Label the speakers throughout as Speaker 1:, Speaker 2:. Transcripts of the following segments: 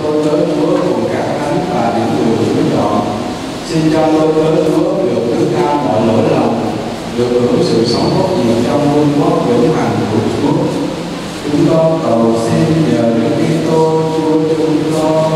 Speaker 1: tôi tớ Chúa cùng các thánh và những người hữu chọn. Xin cho tôi tớ Chúa được thứ tha mọi lỗi lầm, được hưởng sự sống tốt diệu trong vương quốc vĩnh hằng của Chúa. Chúng con cầu xin nhờ Đức Kitô Chúa chúng con.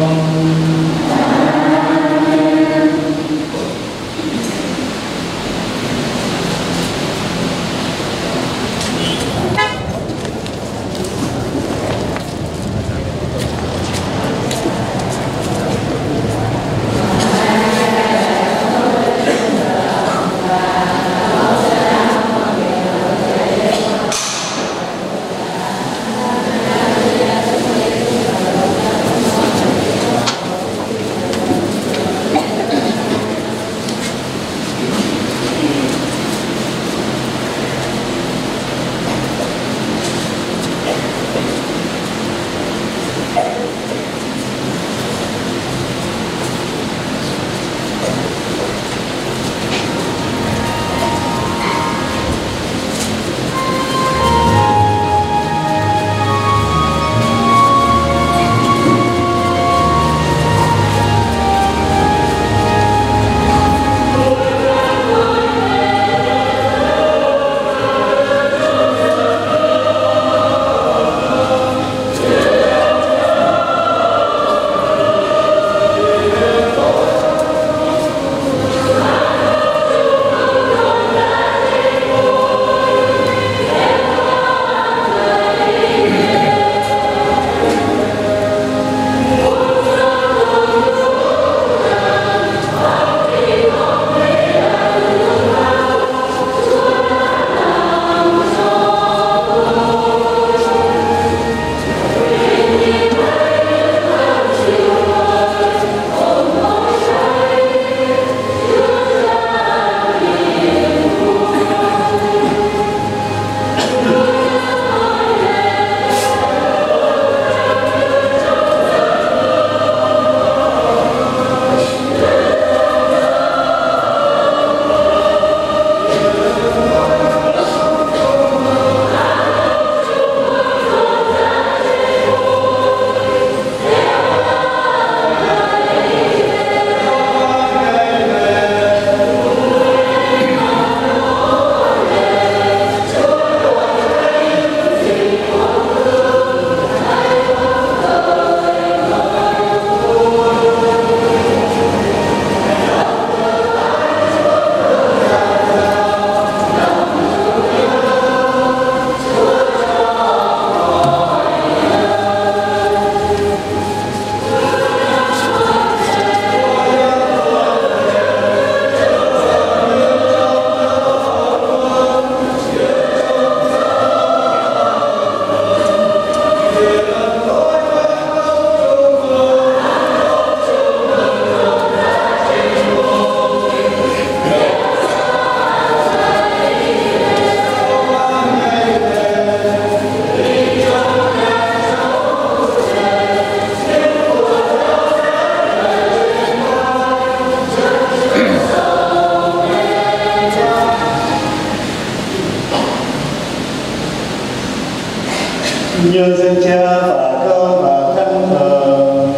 Speaker 2: Nhân danh Cha và Con và Thánh Thần.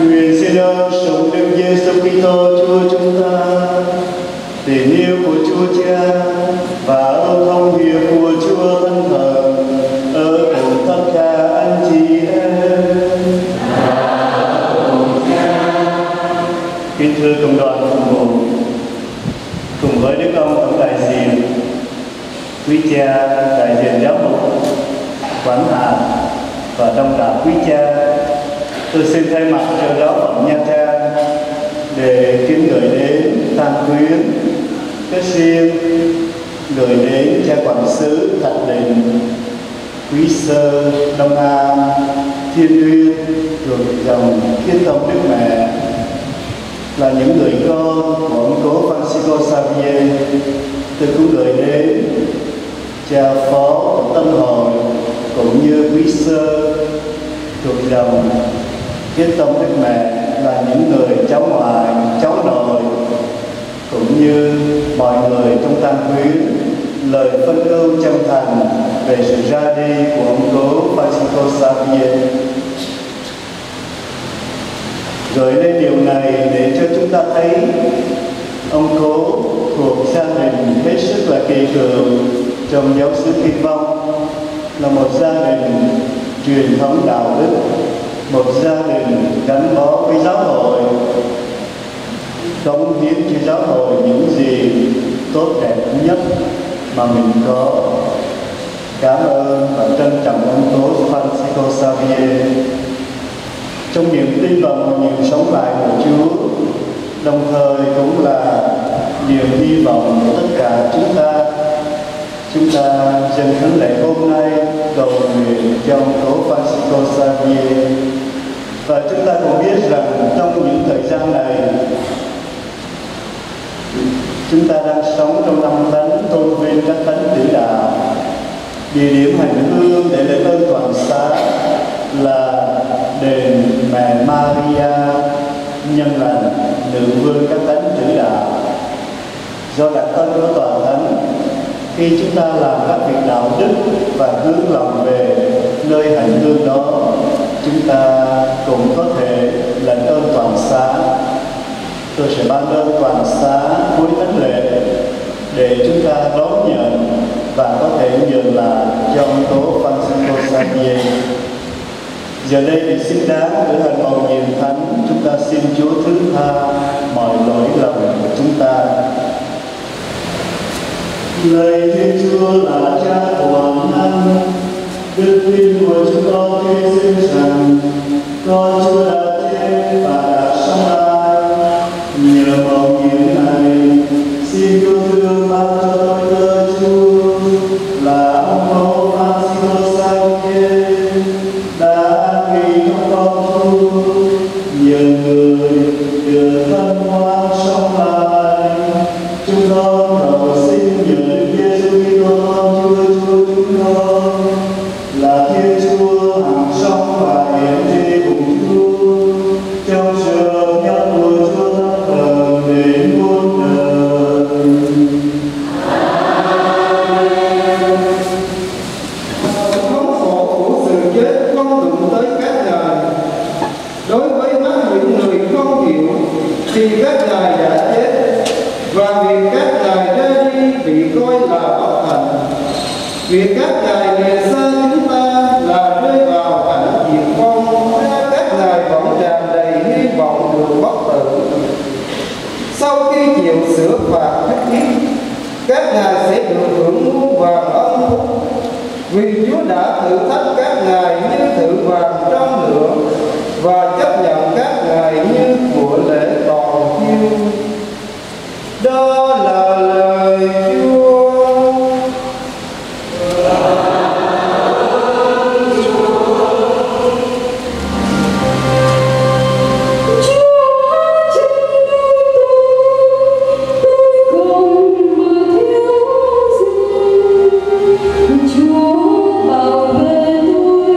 Speaker 2: Nguyện xin ơn sống Đức Giêsu Kitô Chúa chúng ta, tình yêu của Chúa Cha và ơn thông hiệp của Chúa Thánh Thần ở cùng tất cả anh chị em. Kính thưa cộng đoàn phục vụ, cùng với Đức ông tổng đại diện, quý cha đại diện giáo mục, quản hạt và đông đảo quý cha, tôi xin thay mặt cho giáo phận Nha Trang để kính gửi đến Tam Quyến, Kết Xiên, gửi đến cha quản sứ Thạch Định, Quý Sơ, Đông An, Thiên Uyên, thuộc dòng Thiên Tông Đức Mẹ, là những người con của ông cố Francisco Xavier. Tôi cũng gửi đến cha phó Tân Hội cũng như Quý Sơ thuộc dòng Thiên Tông Đức Mẹ, là những người cháu ngoại, cháu nội cũng như mọi người trong Tam Quyến lời phân ưu chân thành về sự ra đi của ông cố Francisco Xavier. Gửi lên điều này để cho chúng ta thấy ông cố thuộc gia đình hết sức là kỳ cựu trong giáo xứ Kinh Vong, là một gia đình truyền thống đạo đức, một gia đình gắn bó với giáo hội, cống hiến cho giáo hội những gì tốt đẹp nhất mà mình có. Cảm ơn và trân trọng ông cố Francisco Xavier. Trong niềm tin vào một niềm sống lại của Chúa, đồng thời cũng là niềm hy vọng của tất cả chúng ta dâng thánh lễ hôm nay cầu nguyện cho ông cố Francisco Xavier. Và chúng ta cũng biết rằng trong những thời gian này, chúng ta đang sống trong năm thánh tôn vinh các thánh tử đạo. Địa điểm hành hương để lễ ơn toàn xá là đền Mẹ Maria Nhân Lành, nữ vương các thánh tử đạo. Do đặc ân của Tòa Thánh, khi chúng ta làm các việc đạo đức và hướng lòng về nơi hành hương đó, chúng ta cũng có thể lãnh ơn toàn xá. Tôi sẽ ban ơn toàn xá cuối thánh lễ để chúng ta đón nhận và có thể nhường lại cho ông cố Francisco Xavier. Giờ đây để xứng đáng cử hành bầu nhiệm thánh, chúng ta xin Chúa thứ tha mọi lỗi lầm của chúng ta. Lạy Thiên Chúa là Cha toàn năng, đức tin của chúng con khi sinh rằng con Chúa đã chết và đã sống lại. Nhờ bầu nhiệm này, xin cứu thương ban cho tôi cơ Chúa là ông cố Francisco Xavier đã an nghỉ trong con Chúa, nhờ người được thân hoan sống lại. Chúng con cầu xin nhờ Đức Giêsu Kitô con Chúa chúng con là Thiên Chúa hằng sống và hiển thi cùng Chúa trong sự hợp nhất của Chúa Thánh Thần đến muôn đời.
Speaker 1: Thống khổ của sự chết không đụng tới các ngài. Đối với mắt những người không chịu thì các ngài đã chết, và việc các ngài ra đi bị coi là bất hạnh. Việc các ngài lìa xa chúng ta là rơi vào cảnh diệt vong. Các ngài vẫn tràn đầy hy vọng được bất tử. Sau khi chịu sửa phạt khắc nghiệt, các ngài sẽ được hưởng muôn vàng ân phúc, vì Chúa đã thử thách các ngài như thử vàng trong lửa và chấp nhận các ngài như của lễ toàn chiêu. Đó là lời Chúa.
Speaker 3: Chúa bảo vệ tôi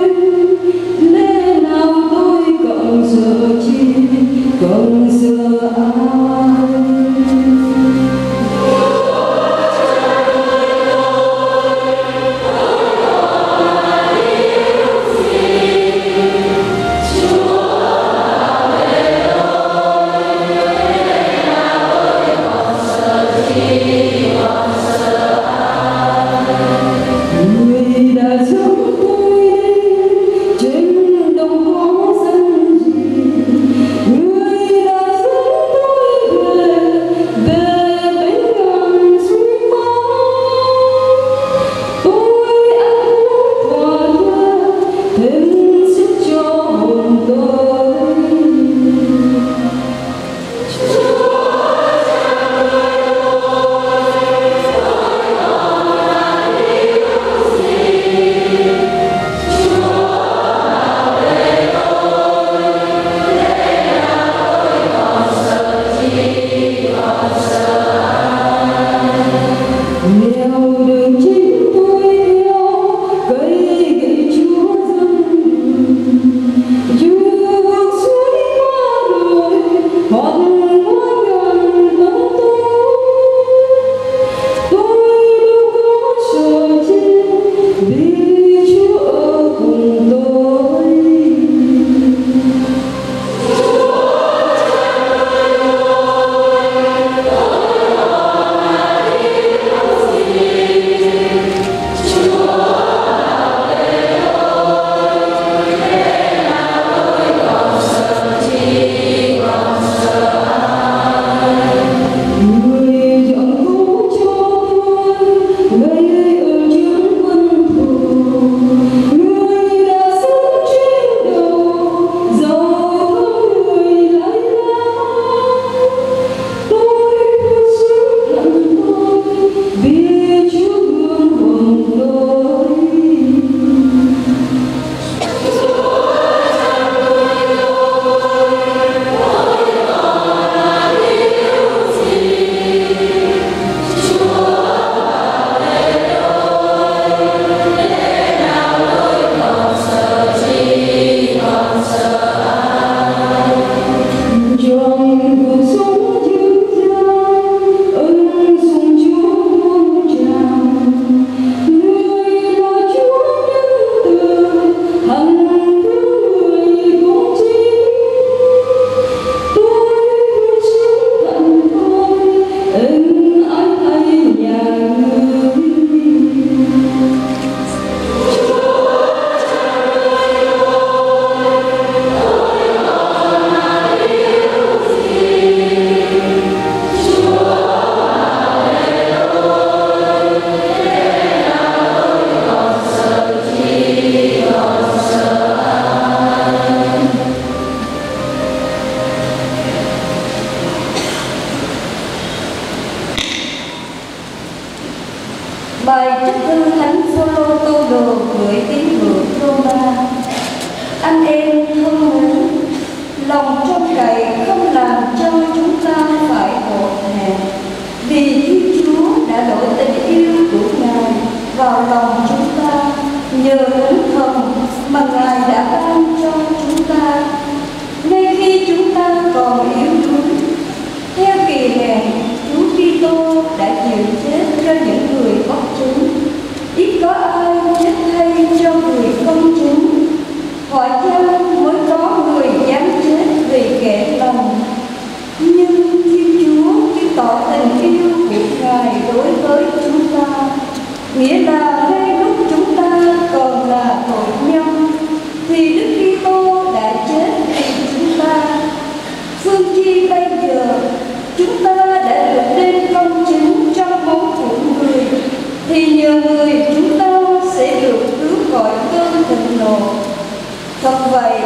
Speaker 3: Thật vậy,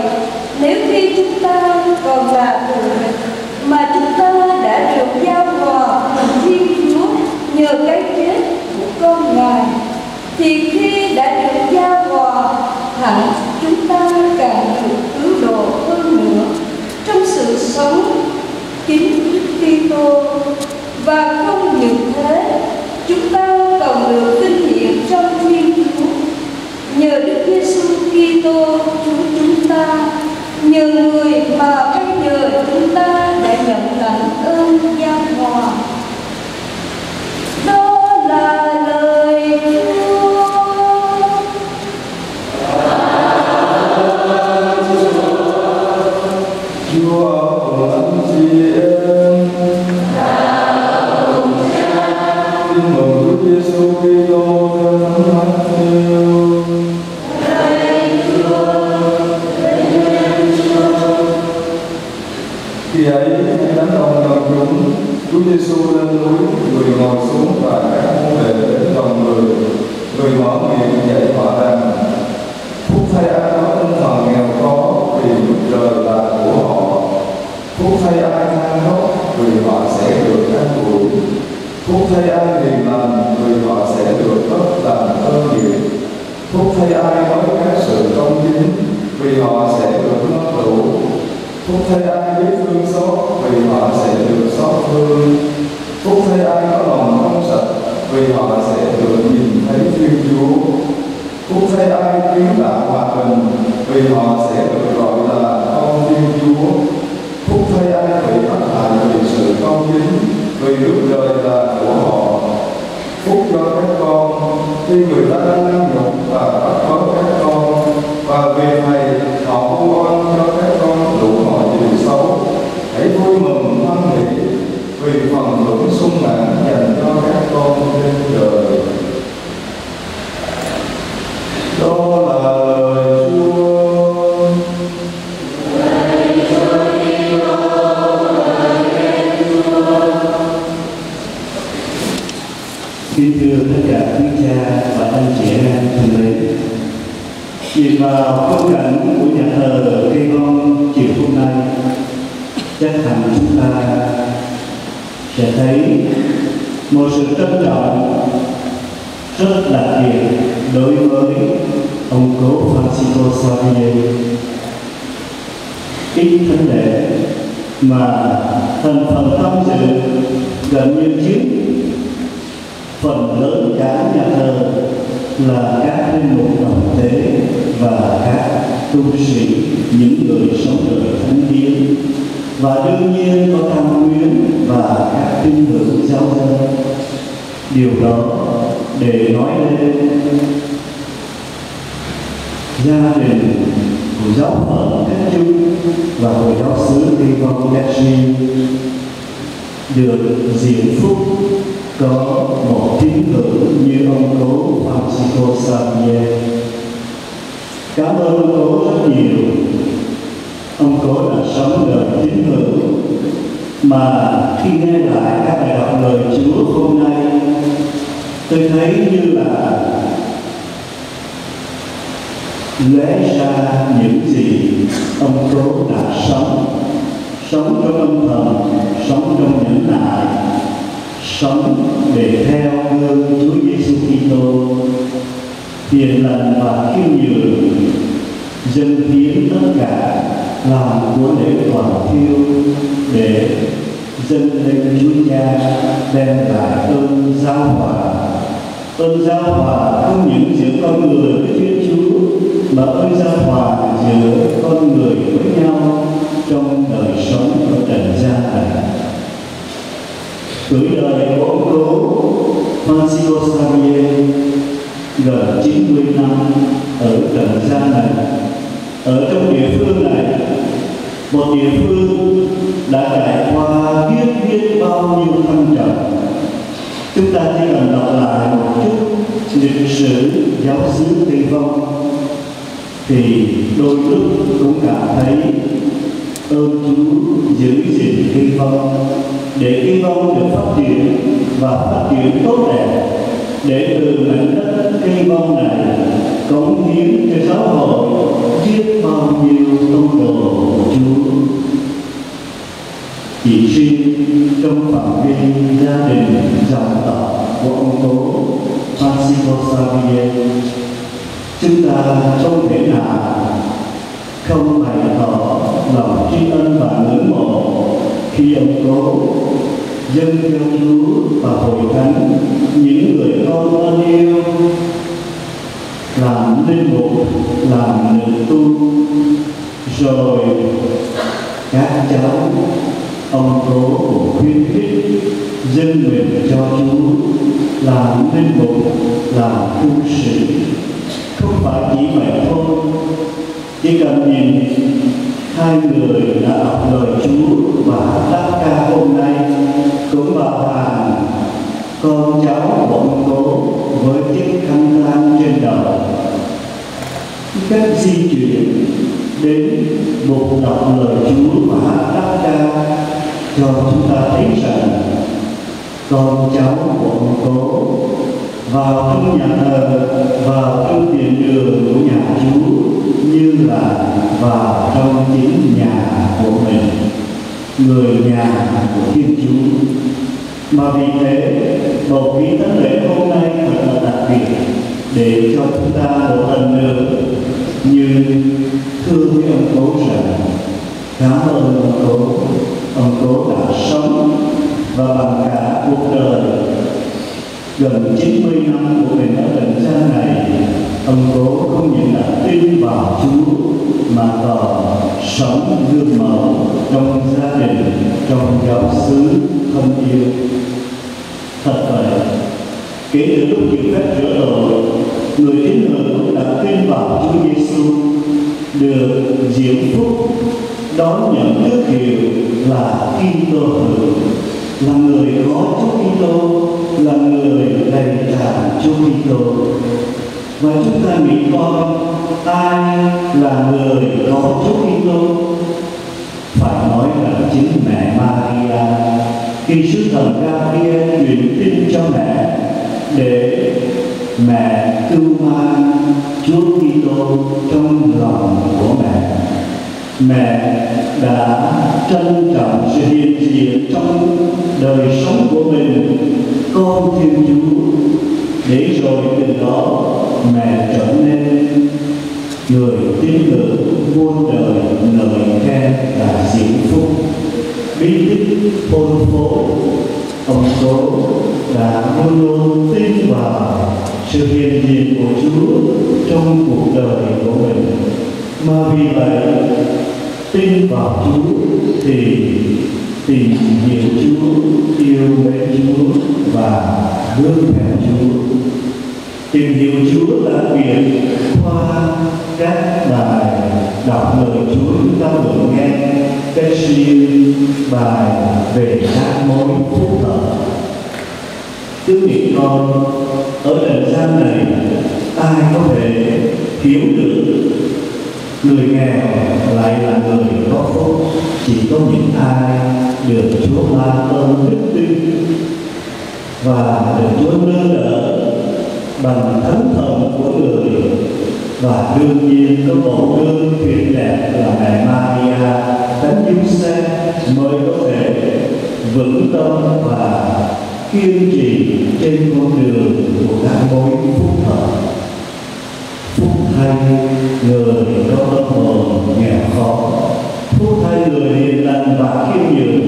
Speaker 3: nếu khi chúng ta còn là người mà chúng ta đã được giao hòa cùng Thiên Chúa nhờ cái chết của con Ngài, thì khi đã được giao hòa hẳn chúng ta càng được cứu độ hơn nữa trong sự sống chính Kitô. Và không những thế, chúng ta còn được vinh hiển trong Thiên Chúa nhờ Đức Giêsu Kitô Chúa chúng ta, nhờ người mà bây giờ chúng ta đã nhận lãnh ơn giao hòa. Đó là lời Chúa.
Speaker 1: Chúa cùng anh chị em. Tin mừng Đức Giêsu Kitô theo Thánh Matthew. Khi ấy, đám đông đông chúng, Chúa Giêsu lên núi, người ngồi xuống và các môn đệ đến gần người. Người mở miệng dạy họ rằng: Phúc thay ai có tinh thần nghèo khó, vì nước trời là của họ. Phúc thay ai than khóc, vì họ sẽ được an ủi. Phúc thay ai hiền lành, vì họ sẽ được tất làm ơn điệp. Phúc thay ai nói các sự công chính, vì họ sẽ được ngất đủ. Phúc thay ai biết thương xót, vì họ sẽ được xót thương. Phúc thay ai có lòng trong sạch, vì họ sẽ được nhìn thấy Thiên Chúa. Phúc thay ai kiếm đạo hòa bình, vì họ sẽ được gọi là con Thiên Chúa. Phúc thay ai bị bắt hại vì sự công chính, vì nước trời là của họ. Phúc cho các con khi người ta đang năn nhục và bắt bớ các con, và vì thầy họ vu oan cho các con đủ mọi điều xấu. Hãy vui mừng hoan hỷ, vì phần hưởng sung mãn dành cho các con trên trời. Đó là lời Chúa.
Speaker 2: Kính thưa tất cả quý cha và anh chị em thân mến, nhìn vào khung cảnh của nhà thờ Cây Vong chiều hôm nay, chắc hẳn chúng ta sẽ thấy một sự trân trọng rất đặc biệt đối với ông cố Francisco Xavier. Ít thánh lễ mà thành phần tham dự gần như chiếm phần lớn cả nhà thờ là các linh mục đồng tế và các tu sĩ, những người sống đời thánh hiến, và đương nhiên có tham quyến và các tín hữu giáo dân. Điều đó để nói lên gia đình của giáo phận Cách Chung và của giáo xứ Cây Vong Bercy được diện phúc có một tín hữu như ông cố Francisco Xavier. Cảm ơn ông cố rất nhiều. Ông cố đã sống đời tín hữu mà khi nghe lại các bài đọc lời Chúa hôm nay, tôi thấy như là lẽ ra những gì ông cố đã sống trong âm thầm, sống trong nhẫn nại, sống để theo gương Chúa Giêsu Kitô, hiền lành và khiêm nhường, dâng hiến tất cả làm của lễ toàn thiêu để dâng lên Chúa Cha, đem lại ơn giao hòa. Ơn giao hòa không những giữa con người với Thiên Chúa, mà ơn giao hòa giữa con người với nhau trong đời sống ở trần gian này. Tuổi đời của ông cố Francisco Xavier gần 90 năm ở trần gian này, ở trong địa phương này, một địa phương đã trải qua biết bao nhiêu thăng trầm. Chúng ta chỉ cần đọc lại một chút lịch sử giáo xứ Cây Vong thì đôi lúc cũng cảm thấy ơn Chúa giữ gìn Cây Vong, để Cây Vong được phát triển và phát triển tốt đẹp, để từ mảnh đất Cây Vong này cống hiến cho giáo hội biết bao nhiêu công đồ của Chúa. Chỉ riêng trong phạm vi gia đình dòng tộc của ông cố Francisco Xavier, chúng ta không thể nào không bày tỏ lòng tri ân và ngưỡng mộ khi ông cố dâng cho Chúa và hội thánh những người con ơn yêu làm linh mục, làm nữ tu, rồi các cháu ông cố khuyến khích dâng nguyện cho Chúa làm linh mục, làm tu sĩ. Không phải chỉ vậy thôi, chỉ cần nhìn hai người đã đọc lời Chúa và đáp ca hôm nay cũng vào hàng con cháu của ông cố với chiếc khăn tang trên đầu. Cách di chuyển đến một đọc lời Chúa và hát đáp ca cho chúng ta thấy rằng con cháu của ông cố vào trong nhà thờ, vào trong tiền đường của nhà Chúa như là vào trong chính nhà của mình, người nhà của Thiên Chúa. Mà vì thế bầu khí thánh lễ hôm nay thật là đặc biệt để cho chúng ta một lần nữa như thưa với ông cố rằng cảm ơn ông cố đã sống và bằng cả cuộc đời gần 90 năm của mình ở trần gian này, ông cố không những đã tin vào Chúa mà còn sống gương mẫu trong gia đình, trong giáo xứ thân yêu. Thật vậy, kể từ lúc chịu phép rửa tội, người tín hữu đã tin vào Chúa Giêsu, được diệu phúc đón nhận tước hiệu là Kitô hữu, là người có Chúa Kitô, là người đầy tràn Chúa Kitô. Và chúng ta nghĩ coi ai là người có Chúa Kitô? Phải nói là chính mẹ Maria, khi sứ thần Gabriel truyền tin cho mẹ để mẹ cưu mang Chúa Kitô trong lòng của mẹ. Mẹ đã trân trọng sự hiện diện trong đời sống của mình, con Thiên Chúa, để rồi từ đó mẹ trở nên người tín hữu muôn đời lời khen và diệu phúc. Bí tích hôn phố, ông cố đã luôn luôn tin vào sự hiện diện của Chúa trong cuộc đời của mình. Mà vì vậy tin vào Chúa thì tìm hiểu Chúa, yêu mến Chúa và hướng theo Chúa. Tìm hiểu Chúa là việc qua các bài đọc lời Chúa chúng ta vừa nghe, cái siêu bài về các mối phúc thọ. Cứ nghĩ coi ở trần gian này ai có thể hiểu được người nghèo lại là người có phúc? Chỉ có những ai được Chúa ban ơn đức tin và được Chúa nâng đỡ bằng thánh thần của người. Và đương nhiên có bộ gương tuyệt đẹp là mẹ Maria, Thánh Giuse mới có thể vững tâm và kiên trì trên con đường của các mối phúc thọ. Phúc thay người có tâm hồn nghèo khó, phúc thay người hiền lành và khiêm nhường.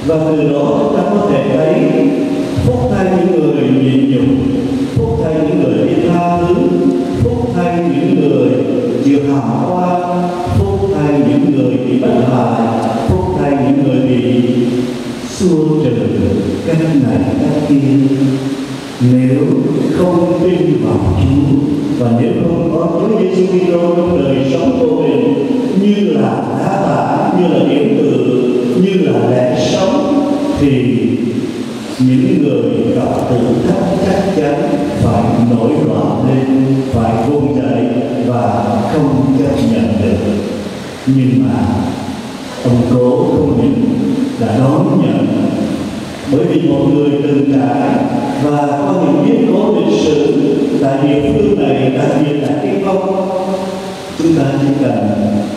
Speaker 2: Và từ đó chúng ta có thể thấy phúc thay những người nhịn nhục, phúc thay những người biết tha thứ, phúc thay những người chịu hàm hoa, phúc thay những người bị bất hại, phúc thay những người bị xua trừ cách này cách kia. Nếu không tin vào Chúa và nếu không có Chúa Giêsu Kitô trong đời sống của mình như là đá tảng, như là điểm tựa, như là lẽ sống, thì những người gặp thử thách chắc chắn phải nổi loạn lên, phải vùng dậy và không chấp nhận được. Nhưng mà ông cố không những đã đón nhận Bởi vì mọi người từng trải và có những biến cố lịch sử tại địa phương này, đặc biệt là cái công, chúng ta chỉ cần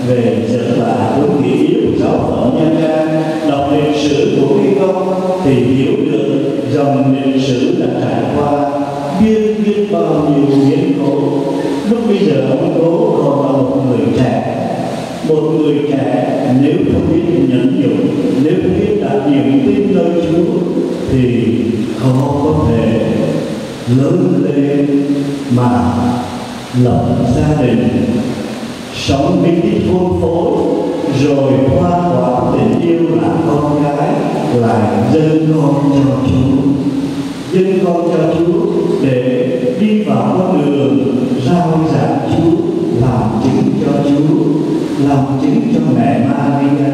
Speaker 2: về trở lại với kỷ yếu giáo phận Nha Trang, đọc lịch sử của cái công thì hiểu được dòng lịch sử đã trải qua biết bao nhiêu biến cố. Lúc bây giờ ông Cố còn là một người trẻ, nếu không biết nhẫn nhục, nếu không biết đặt niềm tin nơi Chúa thì khó có thể lớn lên mà lập gia đình, sống bí tích hôn phối, rồi hoa quả tình yêu là con gái, lại dâng con cho Chúa để đi vào con đường rao giảng Chúa, làm chứng cho Chúa, làm chứng cho mẹ Maria.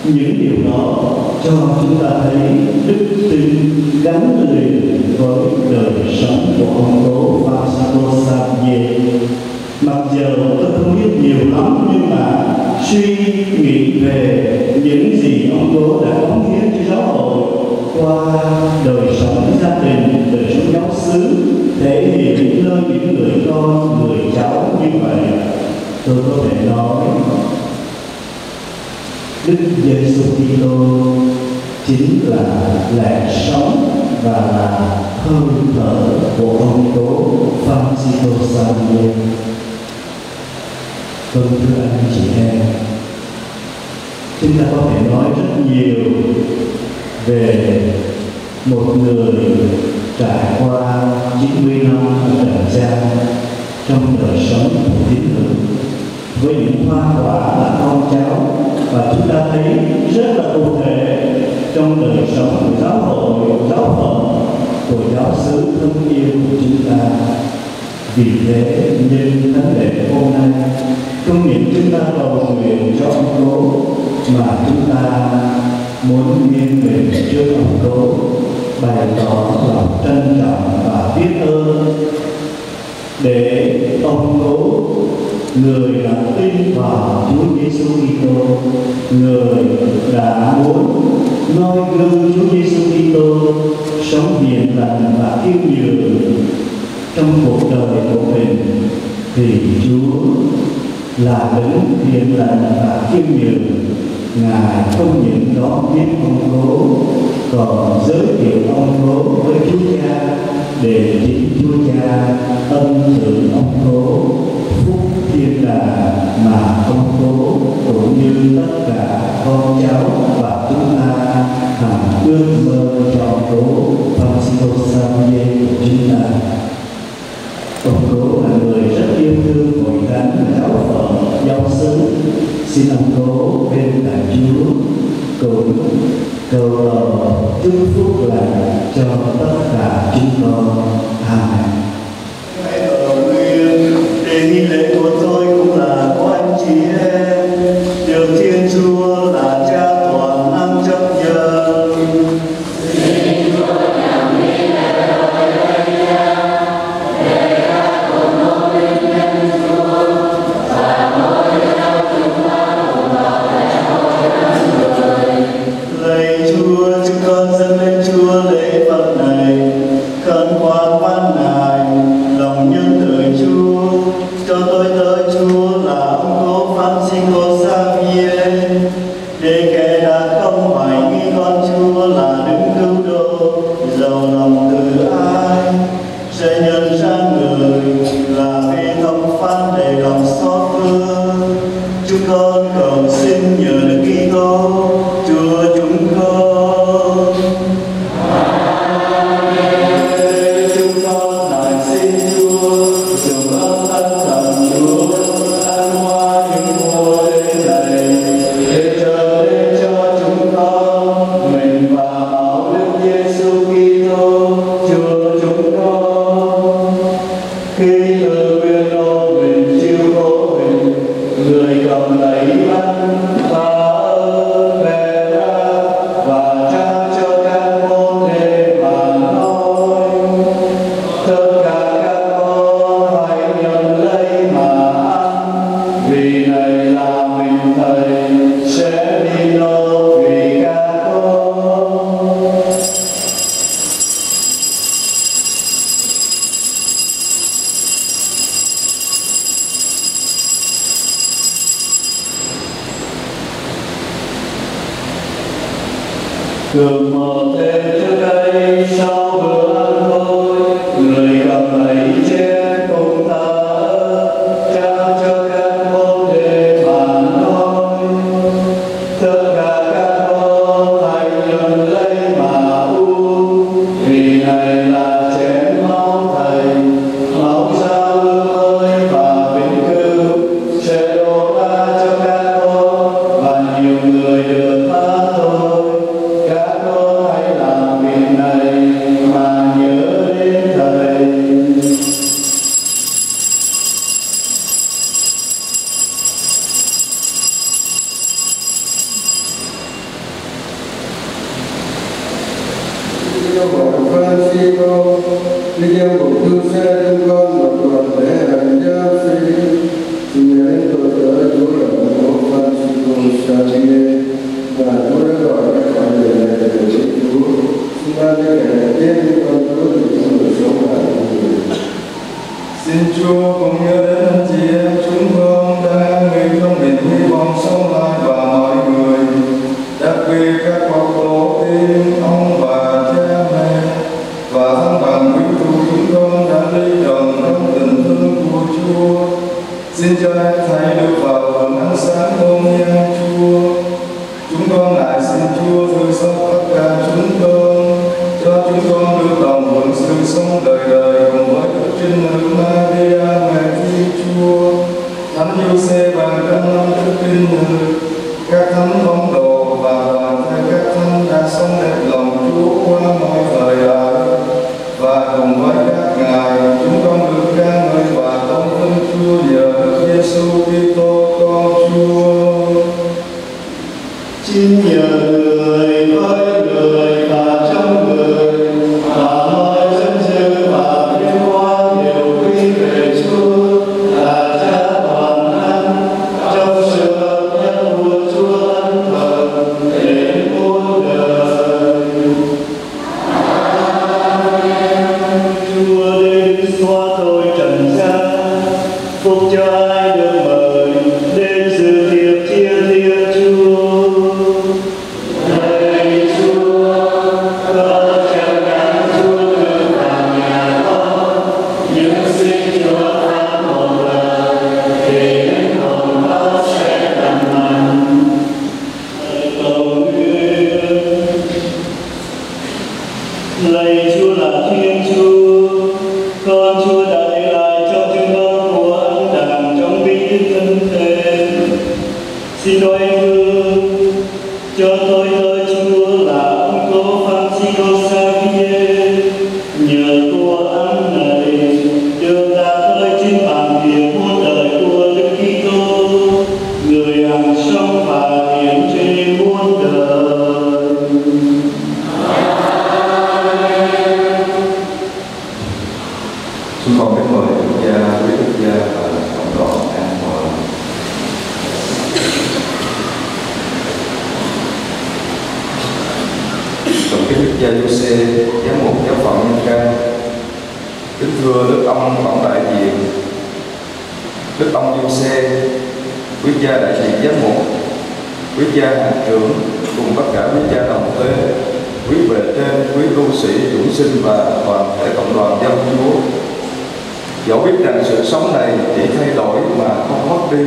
Speaker 2: Những điều đó cho chúng ta thấy đức tin gắn liền với đời sống của ông Cố Francisco Xavier. Mặc dù tôi không biết nhiều lắm, nhưng mà suy nghĩ về những gì ông Cố đã cống hiến cho giáo hội qua đời sống gia đình, đời sống giáo xứ, thể hiện nơi những người con, người cháu như vậy, tôi có thể nói Đức Giêsu Kitô chính là lẽ sống và là hơi thở của ông Cố Francisco Xavier. Vâng, thưa anh chị em, chúng ta có thể nói rất nhiều về một người trải qua 90 năm ở trần gian trong đời sống của tín hữu, với những hoa quả là con cháu, và chúng ta thấy rất là cụ thể trong đời sống của giáo hội, giáo phận, của giáo xứ thân yêu của chúng ta. Vì thế nhân thánh lễ hôm nay, không những chúng ta cầu nguyện cho ông Cố, mà chúng ta muốn nghiêng mình trước ông Cố, bày tỏ lòng trân trọng và biết ơn để ông Cố, người đã tin vào Chúa Giêsu Kitô, người đã muốn noi gương Chúa Giêsu Kitô, sống hiền lành và khiêm nhường trong cuộc đời của mình, thì Chúa là đấng hiền lành và khiêm nhường. Ngài không những đón tiếp ông Cố, còn giới thiệu ông Cố với Chúa Cha, để chính Chúa Cha ân thưởng ông Cố phúc thiên đàng mà ông Cố cũng như tất cả con cháu và chúng ta hằng ước mơ cho ông Cố Francisco Xavier của chúng ta. Ông Cố là người rất yêu thương hội thánh giáo phận, giáo xứ. Xin ông Cố bên cạnh Chúa cũng cầu chúc phúc lành cho tất cả chúng con. Amen.
Speaker 4: Hãy ở nguyên để nghi lễ của tôi cũng là của anh chị em, được Thiên Chúa là Cha toàn năng chấp nhận. Lạy Chúa, chúng con dâng lên Chúa lễ vật này, khẩn khoan van nài lòng nhân từ Chúa, cho tôi tới Chúa là ông Cố Francisco Xavier, để kẻ đã không phải nghi con Chúa là đứng cứu độ, giàu lòng từ ai, sẽ nhận ra người là vì thông phán đầy lòng xót thương. Chúng con cầu xin nhờ Đức Kitô Chúa chúng con. Amen. Chúng con lại xin Chúa dùng ơn ân thần Chúa an hoa những mùa lễ này, để trở nên cho chúng con mình và bảo Đức Giêsu Kitô Chúa chúng con. Khi từ quyền ô mình chịu khổ mình, người cầm lấy ăn và ơn về ra và trao cho các môn đệ mà nói: tất cả các con hãy nhận lấy mà ăn, vì này là mình Thầy sẽ đi nộp vì các con. Gương một thế trước đây sau bữa ăn thôi, người cầm lấy chén cùng ta trao cho các con để mà nói. Tất cả các con hãy nhận lấy mà uống, vì này là chén máu Thầy, máu giao ước mới và vĩnh cửu sẽ đổ ra cho các con và nhiều người được tha tội. Các con hãy làm việc này mà nhớ đến Thầy.
Speaker 1: Theo gọi Francisco, đi theo một thư xe chúng con một tuần lễ hành giáo sĩ, xin nhớ đến tội lỗi Chúa lòng của Francisco Xavier và Chúa đã gọi các con người này về với Chúa. Xin ban cho kẻ này biết những con Chúa từ trong đời sống và người. Xin Chúa cùng nhớ đến anh chị em chúng con đang nghỉ trong biển hy vọng sống lại và mọi người, đặc biệt các bậc tổ tiên, ông bà, cha mẹ và thân bằng quý tu chúng con đã ly trần trong tình thương của Chúa. Xin cho hết thảy được vào hưởng ánh sáng tôn nghiêm Chúa. Chúng con lại xin Chúa thương xót tất cả chúng con, cho chúng con được đồng hưởng sự sống đời đời cùng với Đức Trinh Nữ Maria mẹ Thiên Chúa, Thánh Giuse và các năm Đức Trinh Nữ, các thánh phong đồ và đoàn thể các thánh đã sống đẹp lòng Chúa qua mọi thời đại. Và cùng với các ngài, chúng con được ca ngợi và tôn vinh Chúa nhờ Đức Giêsu Kitô con Chúa.
Speaker 4: Xin nhờ người với người và trong người, mà mọi dân sự và liên quan đều quy về Chúa là Cha toàn năng, trong sự hợp nhất của Chúa Ân Thần đến muôn đời.
Speaker 2: Chúa đến xóa tội trần gian, phúc cho ai được mời đến dự tiệc chia tia Chúa.
Speaker 4: Lạy Chúa, con chào đón Chúa từ vào nhà con, nhưng xin Chúa phán một lời thì linh hồn con sẽ lành mạnh.
Speaker 2: Cầu nguyện. Lạy Chúa là Thiên Chúa, con Chúa đã để lại cho chúng con của ân đàng trong bí thân thể. Xin đôi hương cho tôi Chúa là ông cố Francisco Xavier, nhờ của ăn này được đạt tới trên bàn tiệc muôn đời của Đức Kitô, người hằng sống và hiện trên muôn đời.
Speaker 1: Chúng con kính mời Đức cha, quý Đức cha và cộng đoàn an hòa. Trọng kính Đức cha Giuse, giám mục giáo phận Nhân Trang. Kính thưa Đức ông tổng đại diện, Đức ông Giuse, quý cha đại diện giám mục, quý cha hạt trưởng cùng tất cả quý cha đồng tế, quý bề trên, quý tu sĩ, dũng sinh và toàn thể cộng đoàn dân Chúa. Dẫu biết rằng sự sống này chỉ thay đổi mà không mất đi,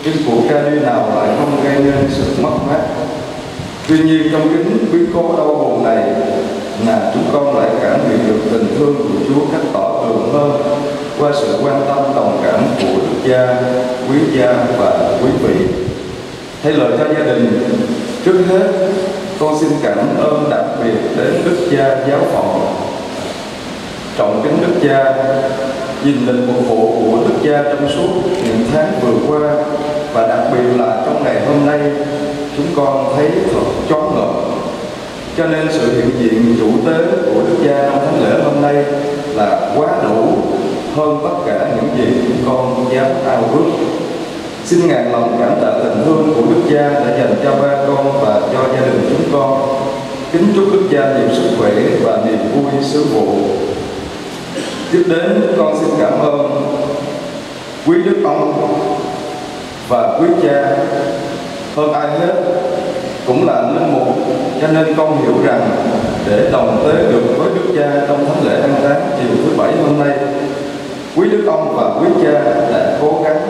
Speaker 1: nhưng cuộc ca đi nào lại không gây nên sự mất mát. Tuy nhiên trong kính quý cố đau buồn này, là chúng con lại cảm nhận được tình thương của Chúa cách tỏ tường hơn qua sự quan tâm đồng cảm của Đức cha, quý cha và quý vị. Thay lời cho gia đình, trước hết con xin cảm ơn đặc biệt đến Đức cha giáo phận. Trọng kính Đức cha, nhìn lịch phục vụ của Đức cha trong suốt những tháng vừa qua và đặc biệt là trong ngày hôm nay, chúng con thấy thật choáng ngợp. Cho nên sự hiện diện chủ tế của Đức cha trong thánh lễ hôm nay là quá đủ hơn tất cả những gì chúng con dám ao ước. Xin ngàn lòng cảm tạ tình thương của Đức cha đã dành cho ba con và cho gia đình chúng con. Kính chúc Đức cha nhiều sức khỏe và niềm vui sứ vụ. Tiếp đến con xin cảm ơn quý Đức ông và quý cha. Hơn ai hết, cũng là linh mục, cho nên con hiểu rằng để đồng tế được với Đức Cha trong thánh lễ an táng chiều thứ Bảy hôm nay, quý Đức ông và quý cha đã cố gắng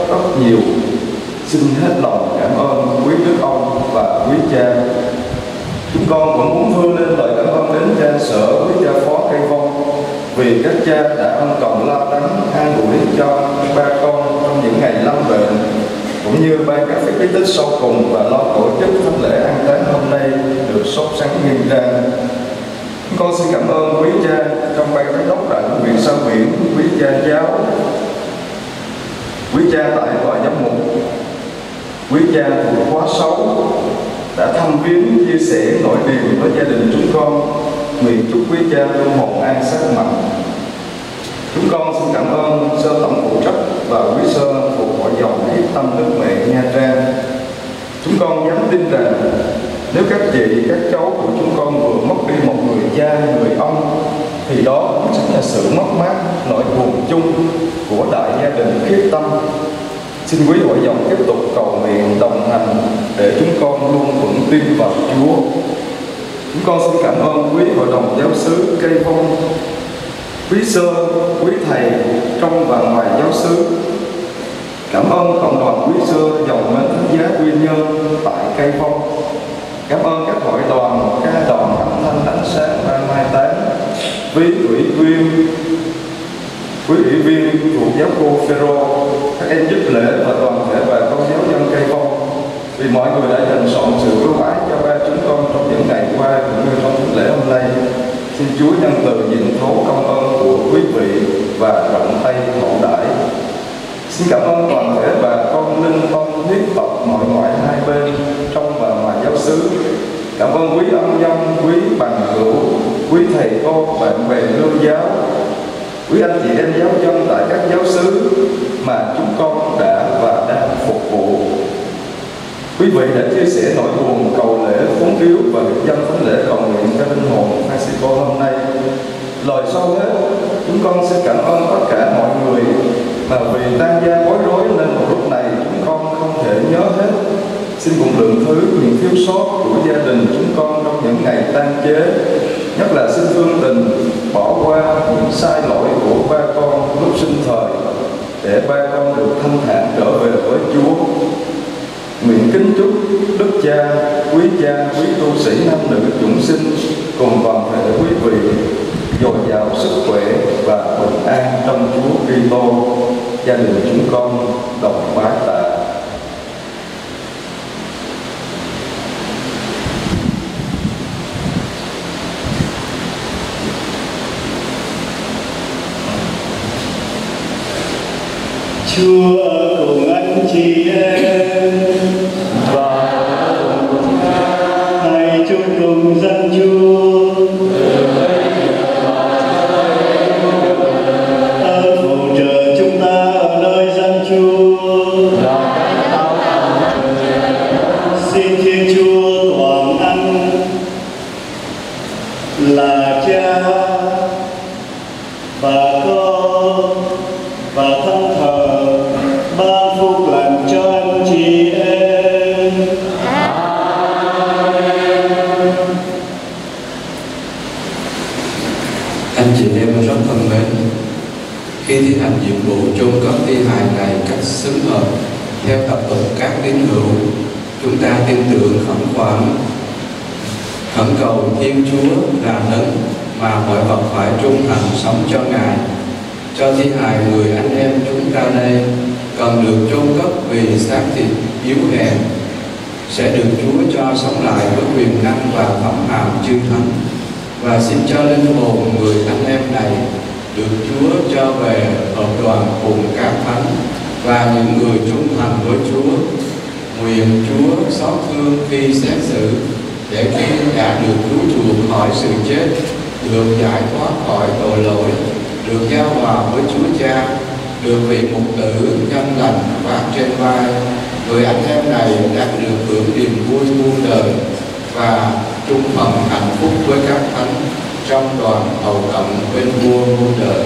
Speaker 1: rất nhiều. Xin hết lòng cảm ơn quý Đức ông và quý cha. Chúng con cũng muốn vươn lên lời cảm ơn đến cha sở, quý cha phó Cây Phong, vì các cha đã ân cần lo lắng an ủi cho ba con trong những ngày lâm bệnh, cũng như ban các phép tích sau cùng và lo tổ chức thánh lễ an táng hôm nay được sốt sắng nghiêm trang. Con xin cảm ơn quý cha trong ban giám đốc đại học viện Sao Biển, quý cha giáo, quý cha tại tòa giám mục, quý cha thuộc khóa 6 đã thăm viếng, chia sẻ nỗi niềm với gia đình chúng con. Nguyện chúc quý cha luôn hồn an sát mạnh. Chúng con xin cảm ơn sơ tổng phụ trách và quý sơ thuộc hội dòng Hiến Tâm Đức Mẹ Nha Trang. Chúng con dám tin rằng nếu các chị, các cháu của chúng con vừa mất đi một người cha, người ông, thì đó cũng chính là sự mất mát, nỗi buồn chung của đại gia đình Khiết Tâm. Xin quý hội dòng tiếp tục cầu nguyện đồng hành để chúng con luôn vững tin vào Chúa. Chúng con xin cảm ơn quý hội đồng giáo xứ Cây Phong, quý sơ, quý thầy trong và ngoài giáo xứ. Cảm ơn cộng đoàn quý sơ dòng mến thánh giá Quy Nhơn tại Cây Phong. Cảm ơn các hội đoàn, ca đoàn âm thanh ánh sáng ban mai táng, quý ủy viên, quý ủy viên thuộc giáo khu Phêrô, các em giúp lễ và toàn thể bà con giáo dân Cây Phong, vì mọi người đã dành trọn sự ưu ái cho ba chúng con trong những ngày qua cũng như trong thánh lễ hôm nay. Xin Chúa nhân từ nhìn thấu công ơn của quý vị và rộng tay hậu đãi. Xin cảm ơn toàn thể bà con linh phong huyết tộc nội ngoại hai bên trong và ngoài giáo xứ. Cảm ơn quý ân nhân, quý bằng hữu, quý thầy cô, bạn bè lương giáo, quý anh chị em giáo dân tại các giáo xứ mà chúng con đã và đang phục vụ. Quý vị đã chia sẻ nỗi buồn, cầu lễ, phúng điếu và việc dân thánh lễ cầu nguyện cho linh hồn Francisco hôm nay. Lời sau hết, chúng con xin cảm ơn tất cả mọi người mà vì tang gia bối rối nên một lúc này chúng con không thể nhớ hết. Xin cùng lượng thứ những thiếu sót của gia đình chúng con trong những ngày tang chế, nhất là xin thương tình bỏ qua những sai lỗi của ba con lúc sinh thời để ba con được thanh thản trở về với Chúa. Nguyện kính chúc Đức Cha, quý tu sĩ nam nữ chúng sinh cùng toàn thể quý vị dồi dào sức khỏe và bình an trong Chúa Kitô. Gia đình chúng con đồng bái tạ.
Speaker 2: Chúa ở cùng anh chị em và hãy chúc cùng dân Chúa ơn phù trợ chúng ta ở nơi dân Chúa. Xin Thiên Chúa toàn năng là Cha và Con và Thánh Thần ban phúc lành cho anh chị em.
Speaker 1: Anh chị em rất thân mến, khi thi hành nhiệm vụ chôn cất thi hài này cách xứng hợp theo tập tục các tín hữu, chúng ta tin tưởng khẩn cầu Thiên Chúa là đấng mà mọi vật phải trung thành sống cho Ngài. Cho thi hài người anh em chúng ta đây cần được chôn cất vì xác thịt yếu hèn sẽ được Chúa cho sống lại với quyền năng và phẩm hàm chư thánh, và xin cho linh hồn người anh em này được Chúa cho về hợp đoàn cùng các thánh và những người trung thành với Chúa. Nguyện Chúa xót thương khi xét xử, để khi đã được cứu chuộc khỏi sự chết, được giải thoát khỏi tội lỗi, được giao hòa với Chúa Cha, được vị mục tử nhân lành vác trên vai, người anh em này đã được hưởng niềm vui muôn đời và chung phần hạnh phúc với các thánh trong đoàn hầu cận bên vua muôn đời.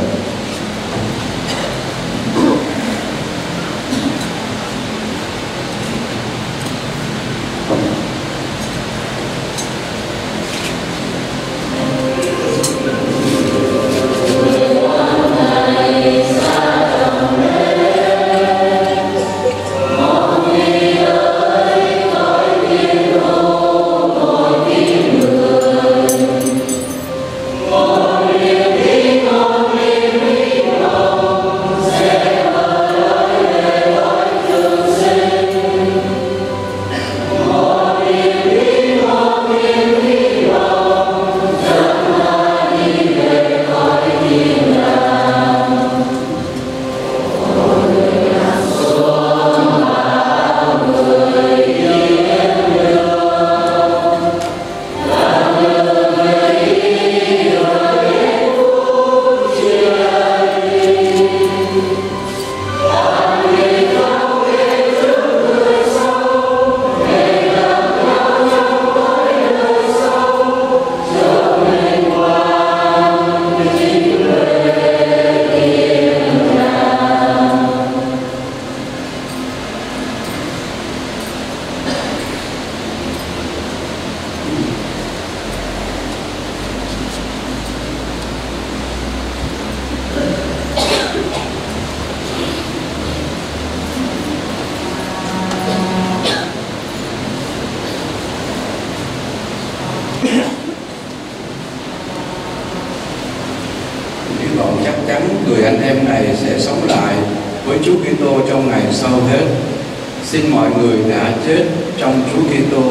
Speaker 1: xin mọi người đã chết trong Chúa Kitô.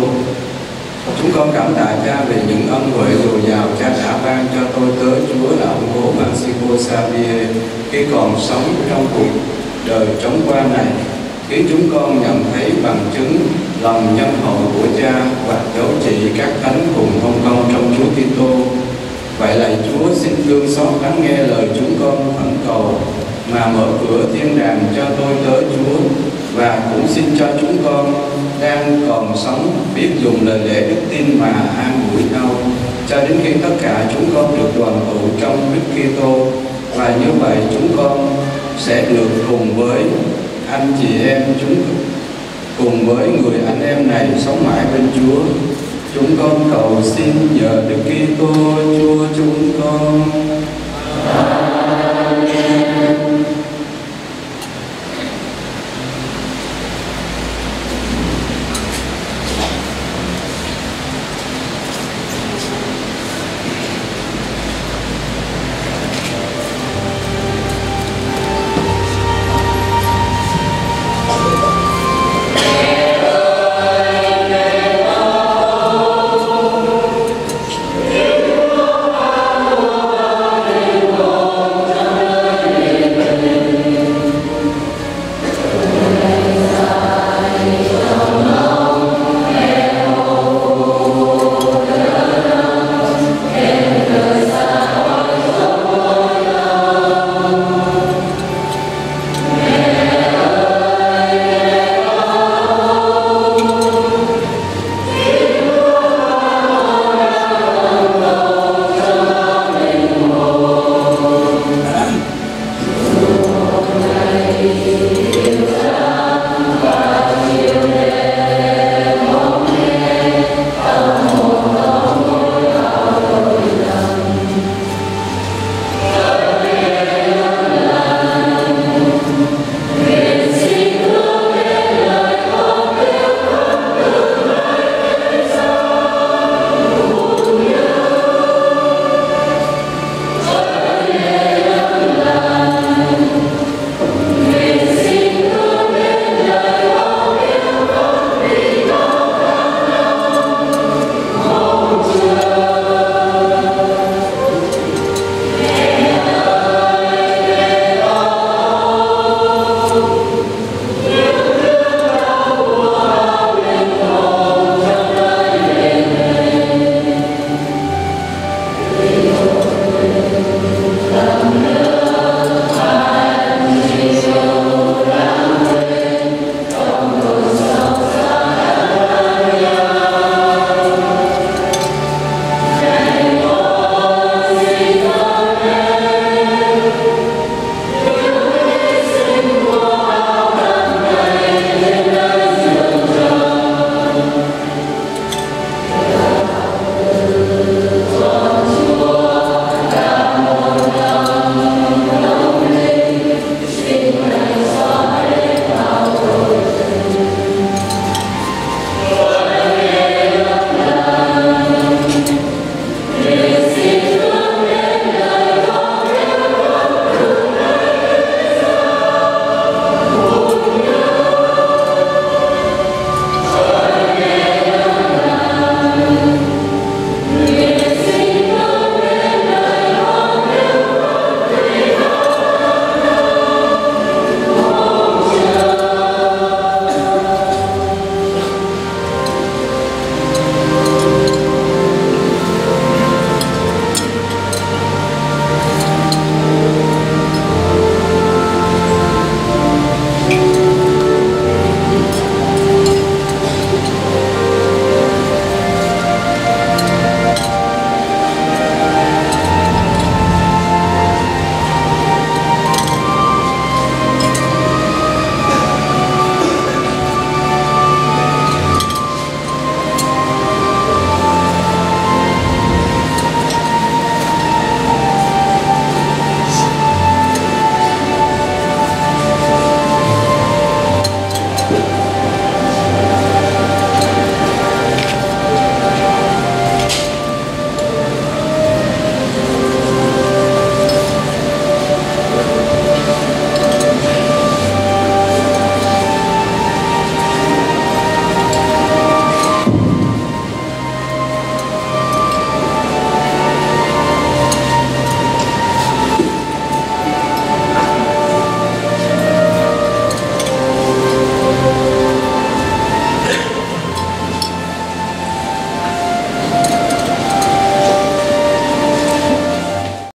Speaker 1: Chúng con cảm tạ Cha về những ân huệ dồi dào Cha đã ban cho tôi tớ Chúa là ông cố Francisco Xavier khi còn sống trong cuộc đời trống qua này, khiến chúng con nhận thấy bằng chứng lòng nhân hậu của Cha và dấu trị các thánh cùng thông công trong Chúa Kitô. Vậy lạy Chúa, xin thương xót lắng nghe lời chúng con khẩn cầu mà mở cửa thiên đàng cho tôi tớ Chúa, và cũng xin cho chúng con đang còn sống biết dùng lời lẽ đức tin mà an ủi nhau, cho đến khi tất cả chúng con được đoàn tụ trong Đức Kitô, và như vậy chúng con sẽ được cùng với anh chị em cùng với người anh em này sống mãi bên Chúa. Chúng con cầu xin nhờ Đức Kitô Chúa chúng con.